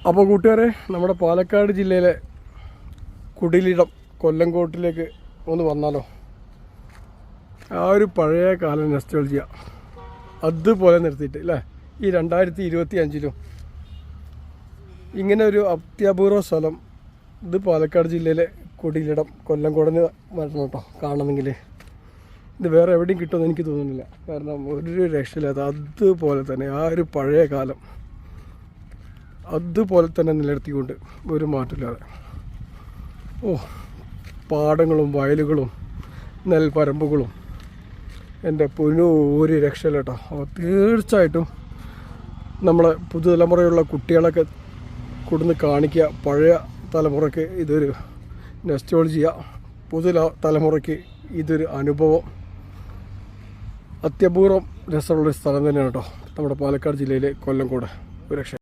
അപ്പോൾ കൂട്ടുകാരെ, നമ്മുടെ പാലക്കാട് ജില്ലയിലെ കുടിലിടം കൊല്ലങ്കോട്ടിലേക്ക് ഒന്ന് വന്നാലോ? ആ ഒരു പഴയ കാലം നെസ്റ്റോൾജിയ അതുപോലെ നിർത്തിയിട്ട് അല്ലേ, ഈ 2025 ഇങ്ങനെ ഒരു അത്യപൂർവ സ്ഥലം. ഇത് പാലക്കാട് ജില്ലയിലെ കുടിലിടം കൊല്ലങ്കോടിന് വരണം കേട്ടോ കാണണമെങ്കിൽ. ഇത് വേറെ എവിടെയും കിട്ടുമെന്ന് എനിക്ക് തോന്നുന്നില്ല, കാരണം ഒരു രക്ഷയില്ലാത്ത അതുപോലെ തന്നെ ആ ഒരു പഴയ കാലം അതുപോലെ തന്നെ നിലനിർത്തിക്കൊണ്ട് ഒരു മാറ്റമില്ലാതെ. പാടങ്ങളും വയലുകളും നെൽപ്പരമ്പുകളും എൻ്റെ പൊന്നു ഒരു രക്ഷയില്ല കേട്ടോ. അപ്പോൾ തീർച്ചയായിട്ടും നമ്മളെ പുതുതലമുറയുള്ള കുട്ടികളൊക്കെ കൊടുന്ന് കാണിക്കുക. പഴയ തലമുറയ്ക്ക് ഇതൊരു നെസ്റ്റോൾജിയ, തലമുറയ്ക്ക് ഇതൊരു അനുഭവം. അത്യപൂർവം രസമുള്ളൊരു സ്ഥലം തന്നെയാണ് കേട്ടോ നമ്മുടെ പാലക്കാട് ജില്ലയിലെ കൊല്ലങ്കോട്. ഒരു രക്ഷ.